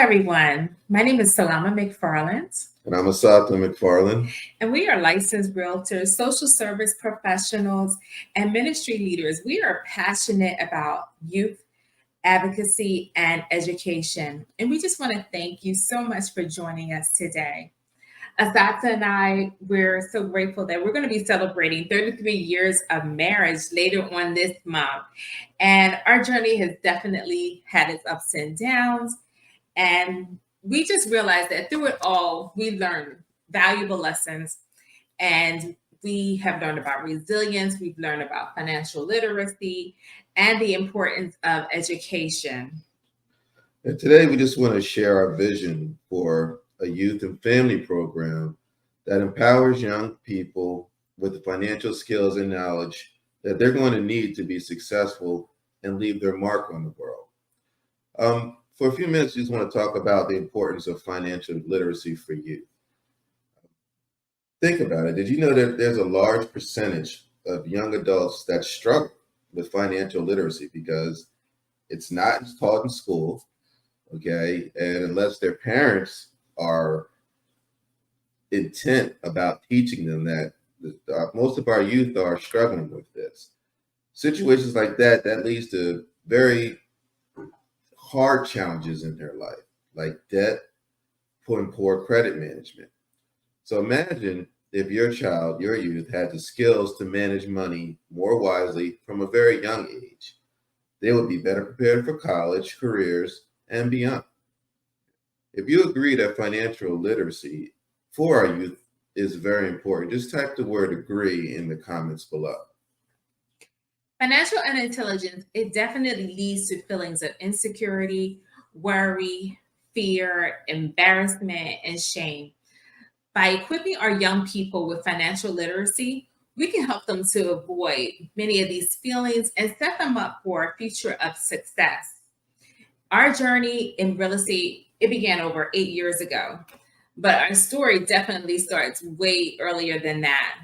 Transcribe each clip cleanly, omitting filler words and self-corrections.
everyone. My name is Salama McFarland, And I'm Asata McFarland. and we are licensed realtors, social service professionals, and ministry leaders. We are passionate about youth advocacy and education. And we just want to thank you so much for joining us today. Asata and we're so grateful that we're going to be celebrating 33 years of marriage later on this month. And our journey has definitely had its ups and downs. And we just realized that through it all, we learned valuable lessons, and we have learned about resilience, we've learned about financial literacy, and the importance of education. And today we just want to share our vision for a youth and family program that empowers young people with the financial skills and knowledge that they're going to need to be successful and leave their mark on the world. For a few minutes, we just want to talk about the importance of financial literacy for youth. Think about it. Did you know that there's a large percentage of young adults that struggle with financial literacy because it's not taught in school, okay? And unless their parents are intent about teaching them that, most of our youth are struggling with this. Situations like that leads to very hard challenges in their life, like debt, poor credit management. So imagine if your child, your youth, had the skills to manage money more wisely from a very young age. They would be better prepared for college, careers, and beyond. If you agree that financial literacy for our youth is very important, just type the word agree in the comments below. Financial unintelligence, it definitely leads to feelings of insecurity, worry, fear, embarrassment, and shame. By equipping our young people with financial literacy, we can help them to avoid many of these feelings and set them up for a future of success. Our journey in real estate, it began over 8 years ago, but our story definitely starts way earlier than that.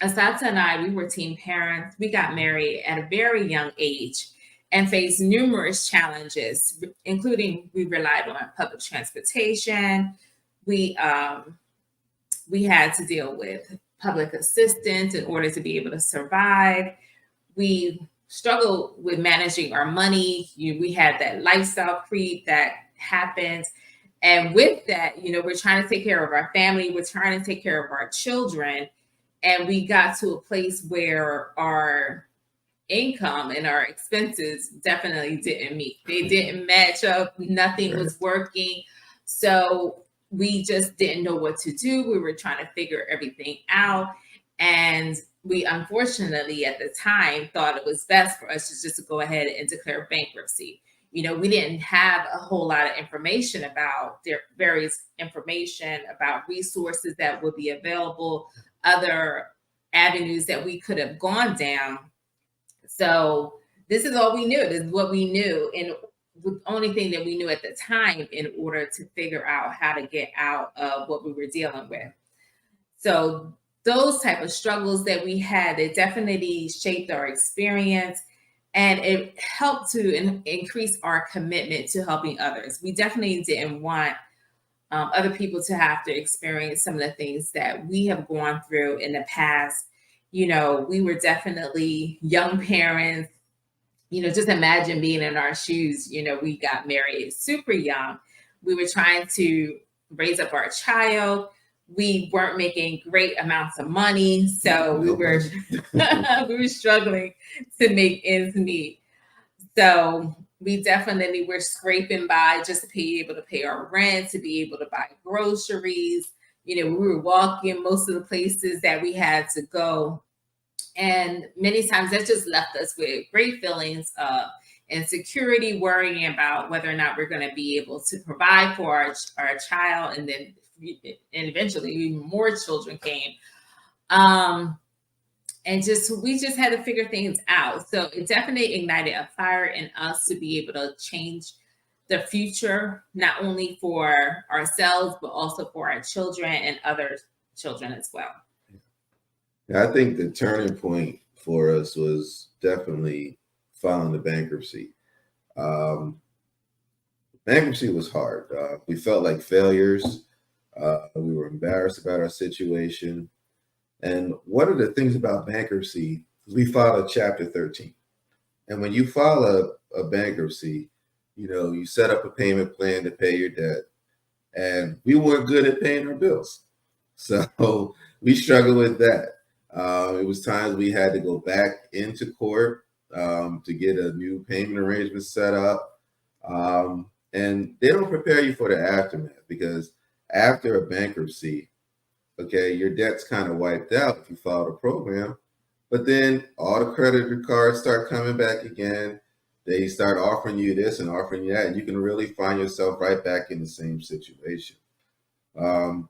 Asata and we were teen parents. We got married at a very young age and faced numerous challenges, including we relied on public transportation. We we had to deal with public assistance in order to be able to survive. We struggled with managing our money. We had that lifestyle creep that happens. And with that, we're trying to take care of our family, we're trying to take care of our children. And we got to a place where our income and our expenses definitely didn't meet. They didn't match up, nothing was working. So we just didn't know what to do. We were trying to figure everything out. And we unfortunately at the time thought it was best for us to just go ahead and declare bankruptcy. We didn't have a whole lot of information about their various information about resources that would be available, other avenues that we could have gone down. So this is all we knew. This is what we knew. And the only thing that we knew at the time in order to figure out how to get out of what we were dealing with. So those type of struggles that we had, it definitely shaped our experience, and it helped to increase our commitment to helping others. We definitely didn't want other people to have to experience some of the things that we have gone through in the past. We were definitely young parents. Just imagine being in our shoes. We got married super young. We were trying to raise up our child. We weren't making great amounts of money, so we were we were struggling to make ends meet. So we definitely were scraping by just to be able to pay our rent, to be able to buy groceries. We were walking most of the places that we had to go. And many times that just left us with great feelings of insecurity, worrying about whether or not we're going to be able to provide for our child. And eventually even more children came. And we just had to figure things out. So it definitely ignited a fire in us to be able to change the future, not only for ourselves, but also for our children and other children as well. Yeah, I think the turning point for us was definitely filing the bankruptcy. Bankruptcy was hard. We felt like failures. We were embarrassed about our situation. And one of the things about bankruptcy is we filed a Chapter 13. And when you file a bankruptcy, you set up a payment plan to pay your debt. And we weren't good at paying our bills. So we struggled with that. It was times we had to go back into court to get a new payment arrangement set up. And they don't prepare you for the aftermath because after a bankruptcy, okay, your debt's kind of wiped out if you filed a program. But then all the creditor cards start coming back again. They start offering you this and offering you that, and you can really find yourself right back in the same situation. Um,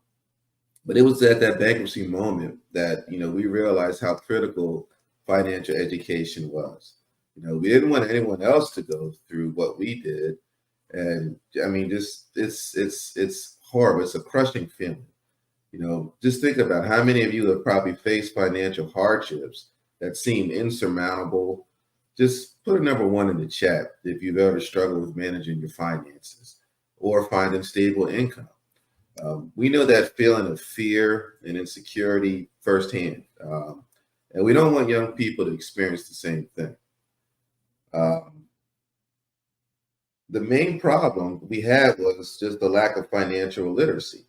but it was at that bankruptcy moment that we realized how critical financial education was. We didn't want anyone else to go through what we did, and I mean, just it's horrible. It's a crushing feeling. Just think about how many of you have probably faced financial hardships that seem insurmountable. Just put a number one in the chat if you've ever struggled with managing your finances or finding stable income. We know that feeling of fear and insecurity firsthand. And we don't want young people to experience the same thing. Um, the main problem we had was just the lack of financial literacy.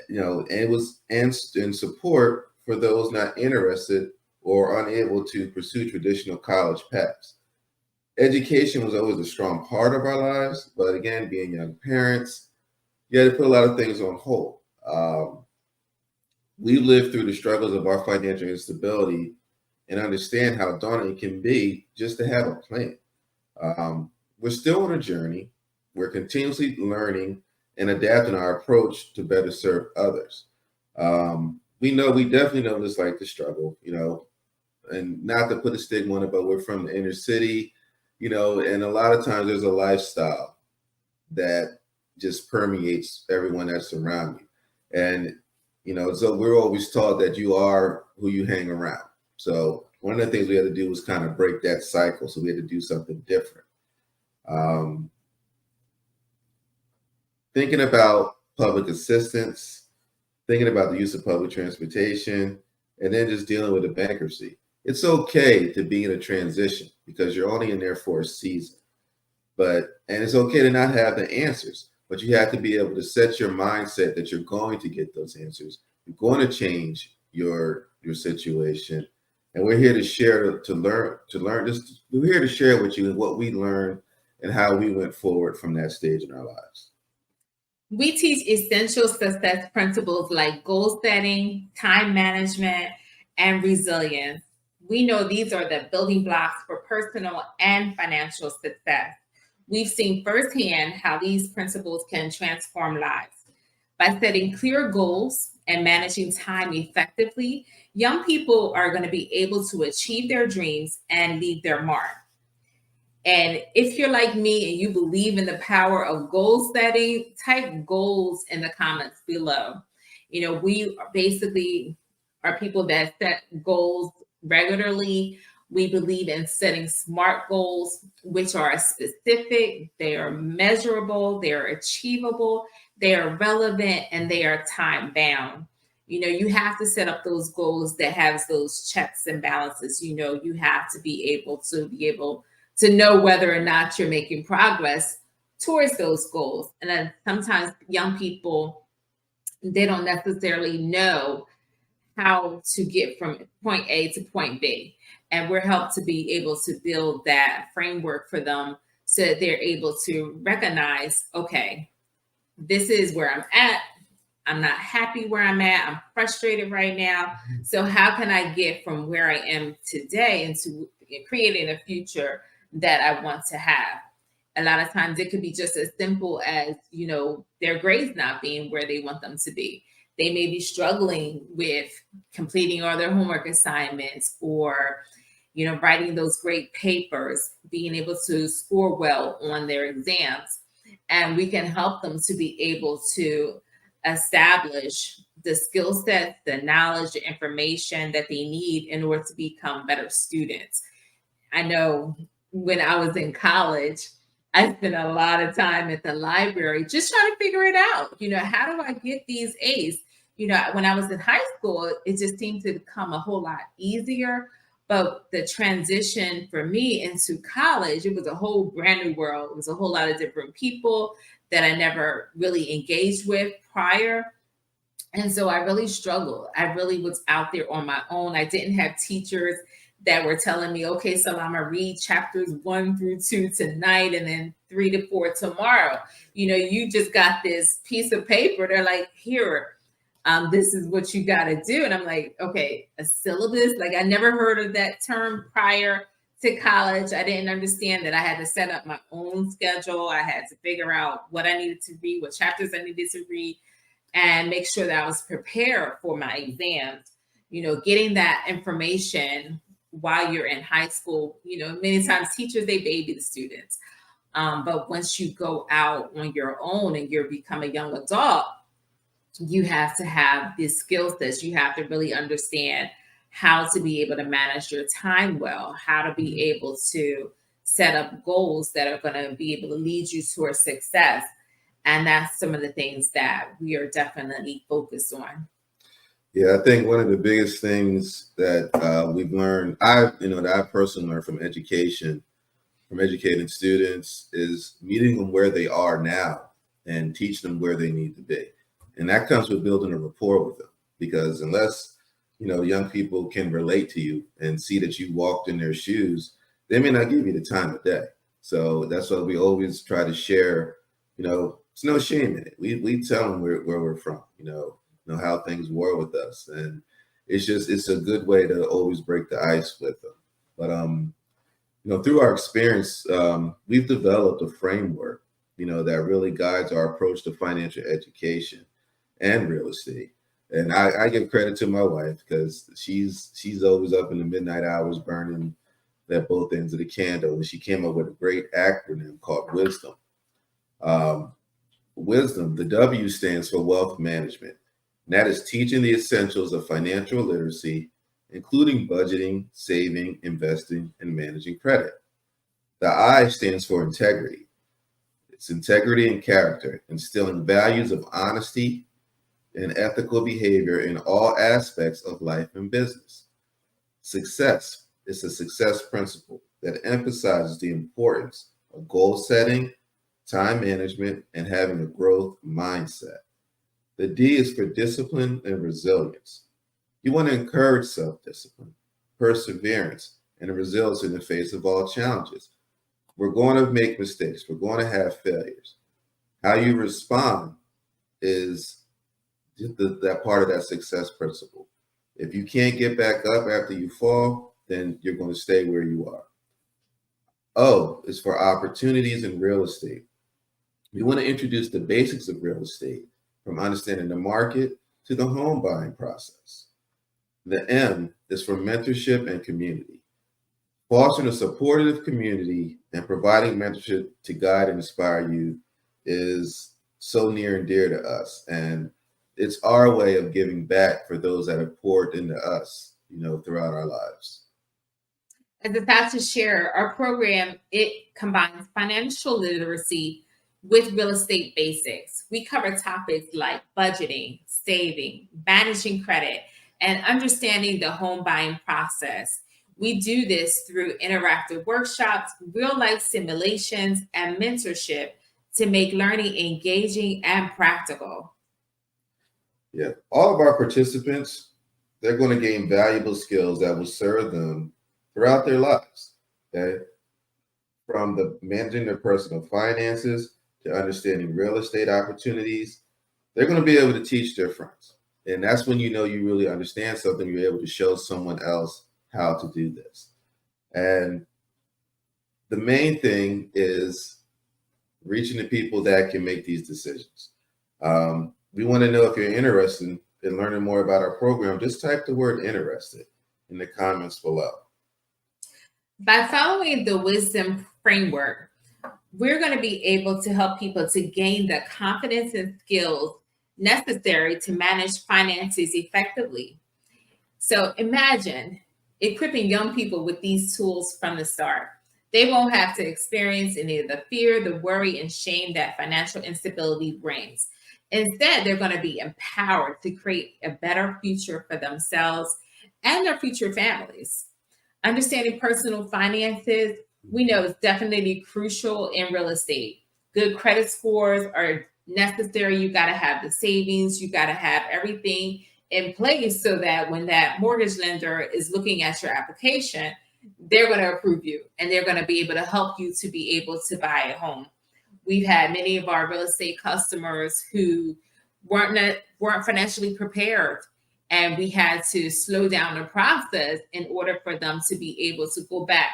And it was and support for those not interested or unable to pursue traditional college paths. Education was always a strong part of our lives, but again, being young parents, you had to put a lot of things on hold. We lived through the struggles of our financial instability and understand how daunting it can be just to have a plan. We're still on a journey. We're continuously learning and adapting our approach to better serve others. We definitely know this like the struggle, and not to put a stigma on it, but we're from the inner city, and a lot of times there's a lifestyle that just permeates everyone that's around you. And, so we're always taught that you are who you hang around. So one of the things we had to do was kind of break that cycle. So we had to do something different. Um, Thinking about public assistance, thinking about the use of public transportation, and then just dealing with a bankruptcy. It's okay to be in a transition because you're only in there for a season. And it's okay to not have the answers, but you have to be able to set your mindset that you're going to get those answers. You're going to change your situation. And we're here to share, to learn just we're here to share with you what we learned and how we went forward from that stage in our lives. We teach essential success principles like goal setting, time management, and resilience. We know these are the building blocks for personal and financial success. We've seen firsthand how these principles can transform lives. By setting clear goals and managing time effectively, young people are going to be able to achieve their dreams and leave their mark. And if you're like me and you believe in the power of goal setting, type goals in the comments below. We basically are people that set goals regularly. We believe in setting SMART goals, which are specific, they are measurable, they are achievable, they are relevant, and they are time bound. You have to set up those goals that has those checks and balances. You have to be able to know whether or not you're making progress towards those goals. And then sometimes young people, they don't necessarily know how to get from point A to point B. And we're helped to be able to build that framework for them so that they're able to recognize, okay, this is where I'm at. I'm not happy where I'm at. I'm frustrated right now. So how can I get from where I am today into creating a future that I want to have? A lot of times it could be just as simple as, their grades not being where they want them to be. They may be struggling with completing all their homework assignments or, writing those great papers, being able to score well on their exams. And we can help them to be able to establish the skill set, the knowledge, the information that they need in order to become better students. I know when I was in college, I spent a lot of time at the library just trying to figure it out. How do I get these A's? When I was in high school, it just seemed to come a whole lot easier. But the transition for me into college, it was a whole brand new world. It was a whole lot of different people that I never really engaged with prior. And so I really struggled. I really was out there on my own. I didn't have teachers that were telling me, okay, Salama, read chapters 1 through 2 tonight and then 3 to 4 tomorrow. You just got this piece of paper. They're like, here, this is what you got to do. And I'm like, okay, a syllabus. Like, I never heard of that term prior to college. I didn't understand that I had to set up my own schedule. I had to figure out what I needed to read, what chapters I needed to read, and make sure that I was prepared for my exams. Getting that information while you're in high school, many times teachers, they baby the students. But once you go out on your own and you become a young adult, you have to have these skill sets. You have to really understand how to be able to manage your time well, how to be able to set up goals that are going to be able to lead you towards success. And that's some of the things that we are definitely focused on. Yeah, I think one of the biggest things that we've learned, that I personally learned from education, from educating students, is meeting them where they are now and teach them where they need to be. And that comes with building a rapport with them, because unless, young people can relate to you and see that you walked in their shoes, they may not give you the time of day. So that's why we always try to share, it's no shame in it. We tell them where we're from, how things were with us. And it's a good way to always break the ice with them. But, through our experience, we've developed a framework, that really guides our approach to financial education and real estate. And I give credit to my wife, because she's always up in the midnight hours burning at both ends of the candle. And she came up with a great acronym called WISDOM. WISDOM, the W stands for wealth management. And that is teaching the essentials of financial literacy, including budgeting, saving, investing, and managing credit. The I stands for integrity. It's integrity and character, instilling values of honesty and ethical behavior in all aspects of life and business. Success is a success principle that emphasizes the importance of goal setting, time management, and having a growth mindset. The D is for discipline and resilience. You want to encourage self-discipline, perseverance, and resilience in the face of all challenges. We're going to make mistakes. We're going to have failures. How you respond is that part of that success principle. If you can't get back up after you fall, then you're going to stay where you are. O is for opportunities in real estate. We want to introduce the basics of real estate, from understanding the market to the home buying process. The M is for mentorship and community. Fostering a supportive community and providing mentorship to guide and inspire you is so near and dear to us. And it's our way of giving back for those that have poured into us, throughout our lives. As Asata share, our program, it combines financial literacy with real estate basics. We cover topics like budgeting, saving, managing credit, and understanding the home buying process. We do this through interactive workshops, real life simulations, and mentorship to make learning engaging and practical. Yeah. All of our participants, they're going to gain valuable skills that will serve them throughout their lives. Okay. From the managing their personal finances to understanding real estate opportunities, they're going to be able to teach their friends. And that's when you really understand something, you're able to show someone else how to do this. And the main thing is reaching the people that can make these decisions. We want to know if you're interested in learning more about our program. Just type the word interested in the comments below. By following the wisdom framework, we're going to be able to help people to gain the confidence and skills necessary to manage finances effectively. So imagine equipping young people with these tools from the start. They won't have to experience any of the fear, the worry, and shame that financial instability brings. Instead, they're going to be empowered to create a better future for themselves and their future families. Understanding personal finances, we know, is definitely crucial in real estate. Good credit scores are necessary. You got to have the savings, you got to have everything in place so that when that mortgage lender is looking at your application, they're going to approve you and they're going to be able to help you to be able to buy a home. We've had many of our real estate customers who weren't financially prepared, and we had to slow down the process in order for them to be able to go back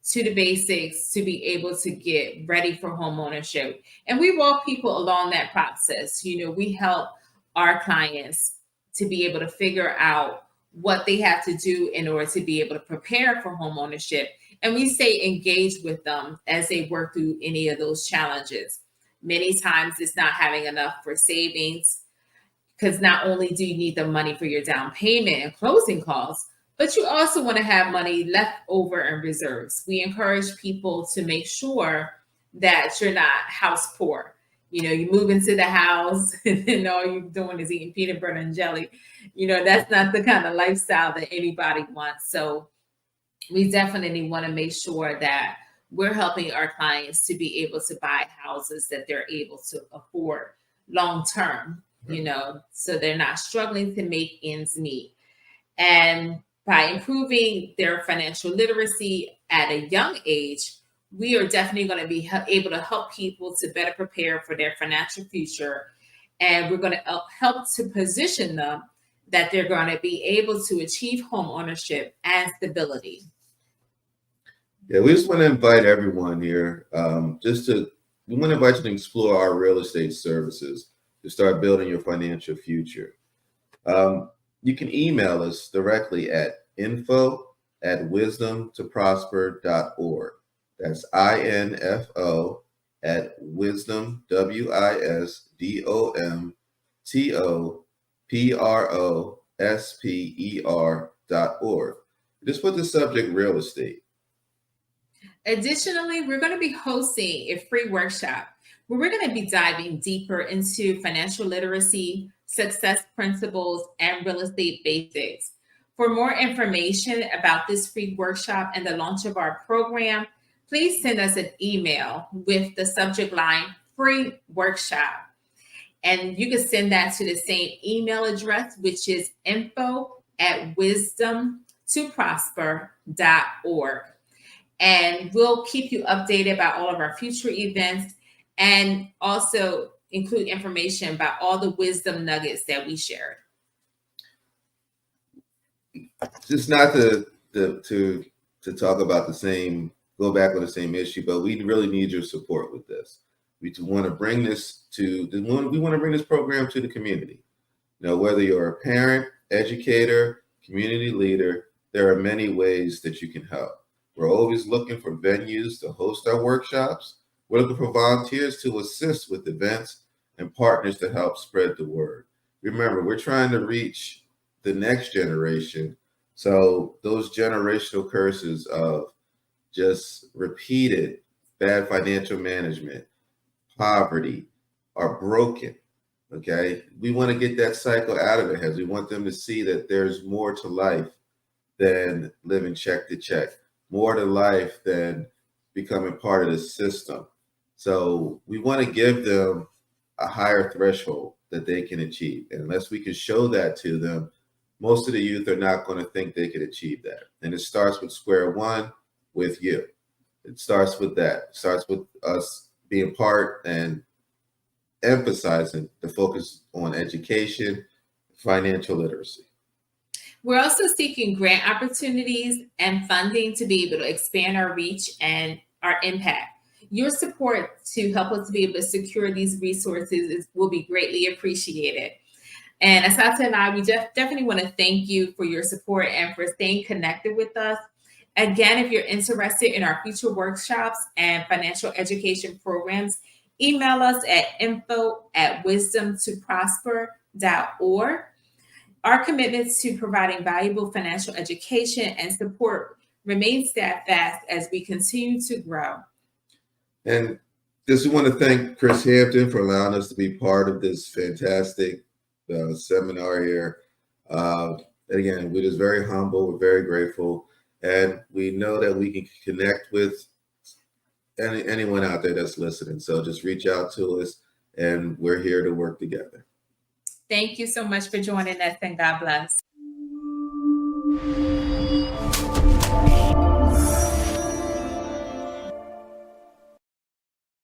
to the basics to be able to get ready for home ownership. And we walk people along that process. We help our clients to be able to figure out what they have to do in order to be able to prepare for home ownership, and we stay engaged with them as they work through any of those challenges. Many times it's not having enough for savings, because not only do you need the money for your down payment and closing costs, but you also want to have money left over in reserves. We encourage people to make sure that you're not house poor. You move into the house and then all you're doing is eating peanut butter and jelly. That's not the kind of lifestyle that anybody wants. So we definitely want to make sure that we're helping our clients to be able to buy houses that they're able to afford long term, so they're not struggling to make ends meet. And by improving their financial literacy at a young age, we are definitely going to be able to help people to better prepare for their financial future. And we're going to help to position them that they're going to be able to achieve home ownership and stability. Yeah, we just want to invite everyone here, we want to invite you to explore our real estate services to start building your financial future. Um, you can email us directly at info@wisdomtoprosper.org. That's info at wisdom, wisdomtoprosper.org. Just put the subject real estate. Additionally, we're going to be hosting a free workshop where we're going to be diving deeper into financial literacy, success principles, and real estate basics. For more information about this free workshop and the launch of our program, please send us an email with the subject line free workshop. And you can send that to the same email address, which is info@wisdomtoprosper.org. And we'll keep you updated about all of our future events and also include information about all the wisdom nuggets that we shared. Just not to talk about the same, go back on the same issue, but we really need your support with this. We want to bring this we want to bring this program to the community. Whether you're a parent, educator, community leader, there are many ways that you can help. We're always looking for venues to host our workshops. We're looking for volunteers to assist with events and partners to help spread the word. Remember, we're trying to reach the next generation. So those generational curses of just repeated bad financial management, poverty are broken. Okay. We want to get that cycle out of their heads. We want them to see that there's more to life than living check to check, more to life than becoming part of the system. So we want to give them a higher threshold that they can achieve. And unless we can show that to them, most of the youth are not going to think they can achieve that. And it starts with square one with you. It starts with that. It starts with us being part and emphasizing the focus on education, financial literacy. We're also seeking grant opportunities and funding to be able to expand our reach and our impact. Your support to help us to be able to secure these resources will be greatly appreciated. And Asata and I, we definitely want to thank you for your support and for staying connected with us. Again, if you're interested in our future workshops and financial education programs, email us at info@wisdomtoprosper.org. Our commitment to providing valuable financial education and support remain steadfast as we continue to grow. And just want to thank Chris Hampton for allowing us to be part of this fantastic seminar here. Uh, again, we're just very humble, we're very grateful, and we know that we can connect with anyone out there that's listening. So just reach out to us, and we're here to work together. Thank you so much for joining us, and God bless.